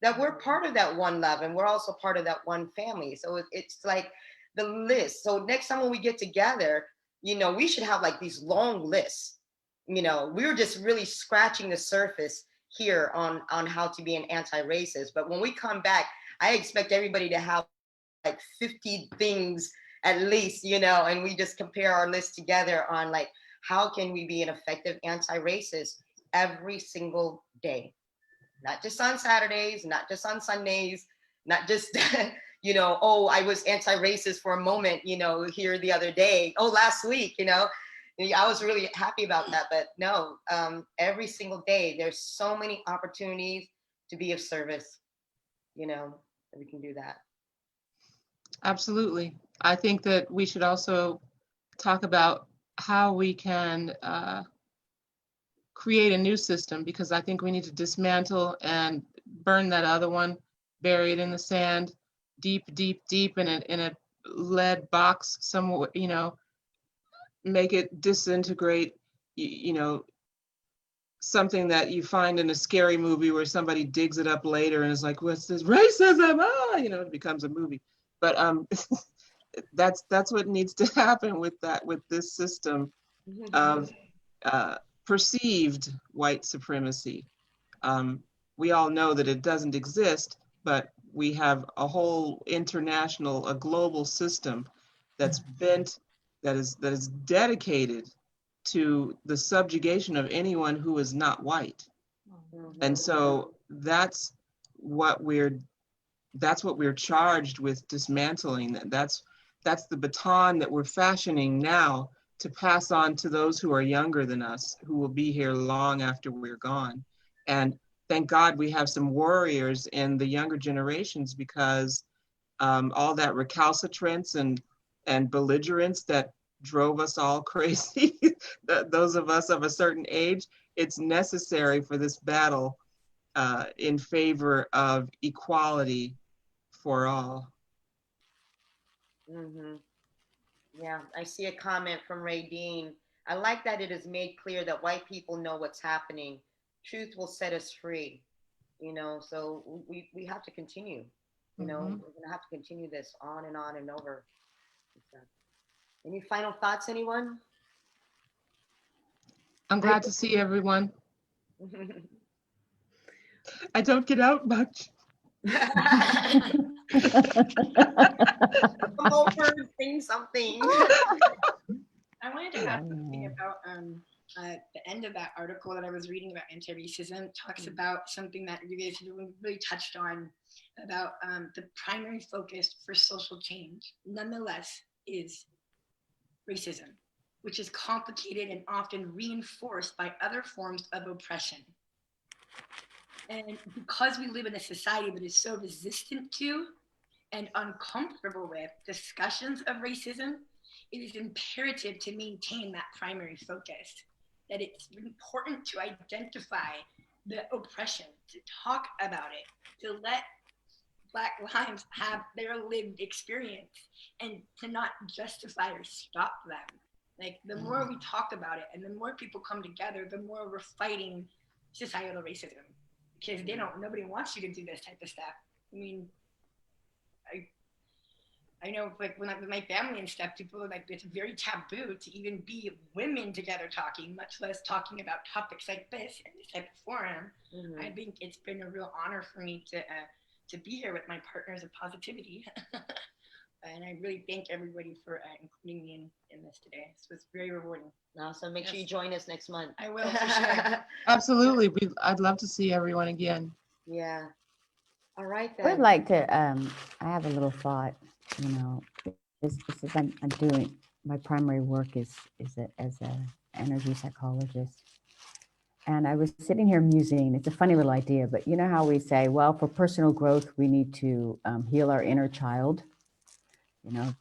that we're part of that one love and we're also part of that one family. So it's like the list. So next time when we get together, you know, we should have like these long lists. You know, we're just really scratching the surface here on how to be an anti-racist. But when we come back, I expect everybody to have like 50 things at least, you know, and we just compare our list together on like, how can we be an effective anti-racist every single day? Not just on Saturdays, not just on Sundays, not just, you know, oh, I was anti-racist for a moment, you know, here the other day. Oh, last week, you know, I was really happy about that. But no, every single day, there's so many opportunities to be of service, you know, that we can do that. Absolutely. I think that we should also talk about how we can create a new system, because I think we need to dismantle and burn that other one, bury it in the sand, deep, deep, deep in a lead box somewhere, you know, make it disintegrate, you know, something that you find in a scary movie where somebody digs it up later and is like, what's this racism? Ah, you know, it becomes a movie. But that's what needs to happen with this system of perceived white supremacy. We all know that it doesn't exist, but we have a whole international, a global system that's bent, that is dedicated to the subjugation of anyone who is not white. And so that's what we're charged with dismantling. That's the baton that we're fashioning now to pass on to those who are younger than us, who will be here long after we're gone. And thank God we have some warriors in the younger generations, because all that recalcitrance and belligerence that drove us all crazy, those of us of a certain age, it's necessary for this battle in favor of equality for all. Yeah, I see a comment from Ray Dean. I like that it is made clear that white people know what's happening. Truth will set us free. So we have to continue. We're gonna have to continue this on and over. Any final thoughts, anyone? I'm glad to see everyone. I don't get out much. Come over, sing something. I wanted to add something about the end of that article that I was reading about anti-racism. Talks about something that you guys really touched on, about the primary focus for social change, nonetheless, is racism, which is complicated and often reinforced by other forms of oppression. And because we live in a society that is so resistant to and uncomfortable with discussions of racism, it is imperative to maintain that primary focus, that it's important to identify the oppression, to talk about it, to let Black lives have their lived experience, and to not justify or stop them. Like, the more we talk about it and the more people come together, the more we're fighting societal racism. Because nobody wants you to do this type of stuff. I mean, I know, like, when I'm with my family and stuff, people are like, it's very taboo to even be women together talking, much less talking about topics like this in this type of forum. I think it's been a real honor for me to be here with my partners of positivity. And I really thank everybody for including me in this today. This was very rewarding. So make sure you join us next month. I will, for sure. Absolutely. I'd love to see everyone again. Yeah. All right, then. I would like to, I have a little thought, this is, I'm doing, my primary work is as a energy psychologist. And I was sitting here musing, it's a funny little idea, but you know how we say, well, for personal growth, we need to heal our inner child,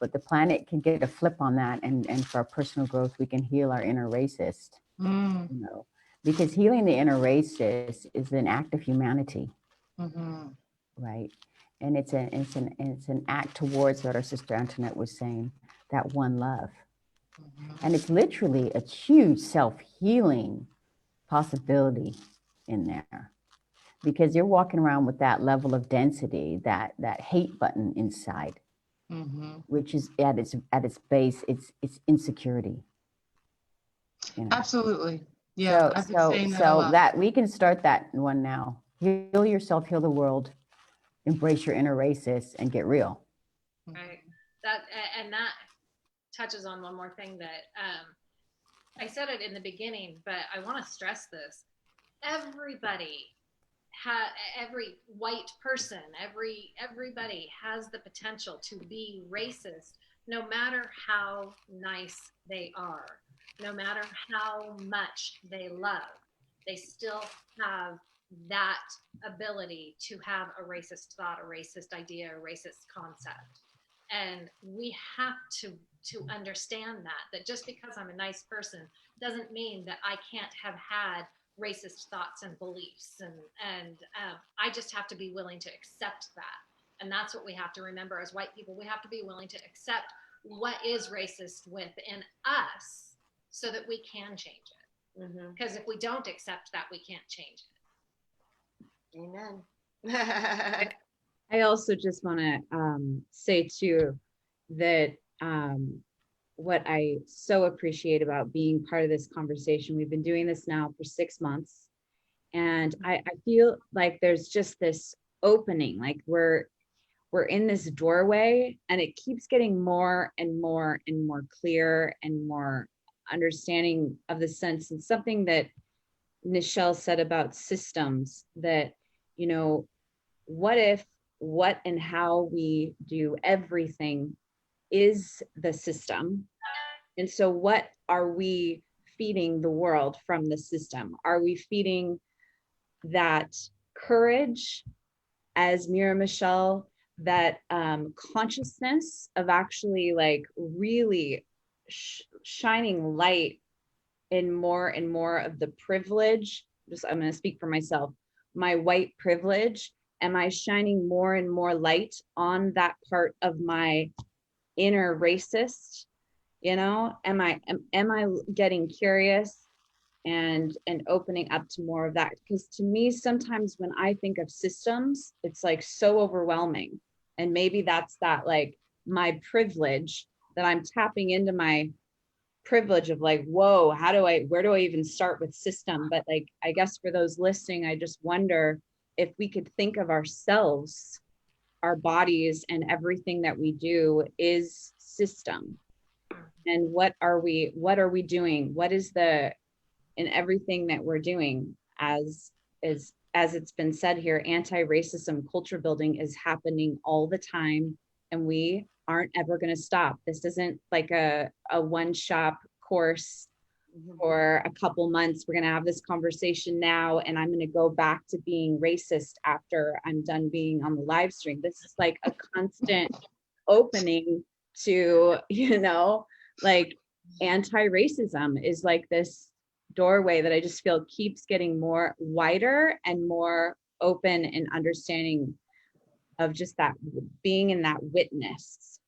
but the planet can get a flip on that. And for our personal growth, we can heal our inner racist, because healing the inner racist is an act of humanity, right? And it's an act towards what our sister Antoinette was saying, that one love. And it's literally a huge self-healing possibility in there, because you're walking around with that level of density, that hate button inside, which is at its base, it's insecurity. Absolutely. Yeah. So that we can start that one now. Heal yourself, heal the world, embrace your inner racist, and get real. Right. That touches on one more thing that I said it in the beginning, but I want to stress this. Everybody, every white person, everybody has the potential to be racist, no matter how nice they are, no matter how much they love. They still have that ability to have a racist thought, a racist idea, a racist concept. And we have to understand that just because I'm a nice person doesn't mean that I can't have had racist thoughts and beliefs. And I just have to be willing to accept that. And that's what we have to remember as white people. We have to be willing to accept what is racist within us so that we can change it. Because if we don't accept that, we can't change it. Amen. I also just want to say too that what I so appreciate about being part of this conversation. We've been doing this now for 6 months, and I feel like there's just this opening, like we're in this doorway, and it keeps getting more and more and more clear and more understanding of the sense. And something that Nichelle said about systems, that, you know, what if what and how we do everything is the system? And so what are we feeding the world from the system? Are we feeding that courage, as Mira Michelle, that consciousness of actually like really shining light in more and more of the privilege? Just, I'm going to speak for myself, my white privilege. Am I shining more and more light on that part of my inner racist? You know, am I getting curious and opening up to more of that? Because to me, sometimes when I think of systems, it's like so overwhelming. And maybe that's that, like, my privilege, that I'm tapping into my privilege of like, whoa, where do I even start with system? But like, I guess for those listening, I just wonder if we could think of ourselves, our bodies, and everything that we do is system. And what are we doing? What is in everything that we're doing, as it's been said here, anti-racism culture building is happening all the time, and we aren't ever going to stop. This isn't like a one-shop course for a couple months. We're going to have this conversation now, and I'm going to go back to being racist after I'm done being on the live stream. This is like a constant opening to, you know, like, anti-racism is like this doorway that I just feel keeps getting more wider and more open and understanding of just that, being in that witness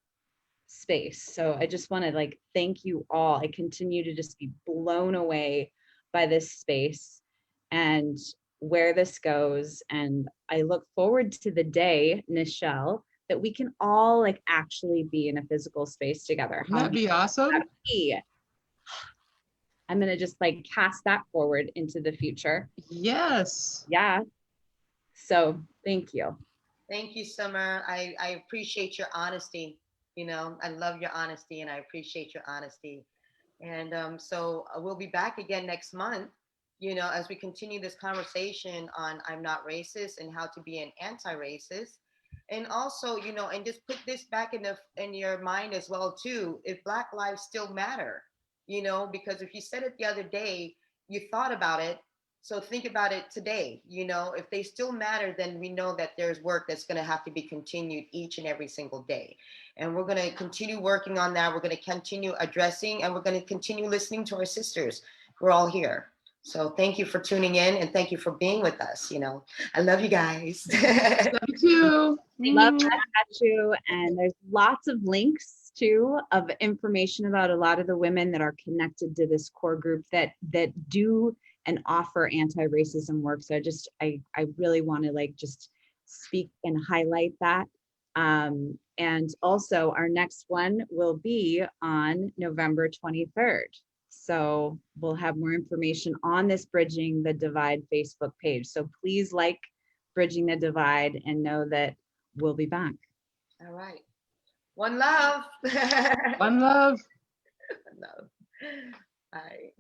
space. So I just want to like thank you all. I continue to just be blown away by this space and where this goes. And I look forward to the day, Nichelle, that we can all like actually be in a physical space together. Wouldn't that be awesome? I'm going to just like cast that forward into the future. Yes. Yeah. So thank you. Thank you, Summer. I appreciate your honesty. You know, I love your honesty, and I appreciate your honesty. And so we'll be back again next month, you know, as we continue this conversation on I'm Not Racist and how to be an anti-racist. And also, you know, and just put this back in your mind as well, too, if Black lives still matter, you know, because if you said it the other day, you thought about it. So think about it today. You know, if they still matter, then we know that there's work that's going to have to be continued each and every single day. And we're going to continue working on that. We're going to continue addressing, and we're going to continue listening to our sisters. We're all here. So thank you for tuning in, and thank you for being with us. You know, I love you guys. Love you too. Love that, you. And there's lots of links too of information about a lot of the women that are connected to this core group that do and offer anti-racism work. So I really want to like just speak and highlight that. And also our next one will be on November 23rd. So we'll have more information on this Bridging the Divide Facebook page. So please like Bridging the Divide and know that we'll be back. All right. One love. One love. One love. Bye.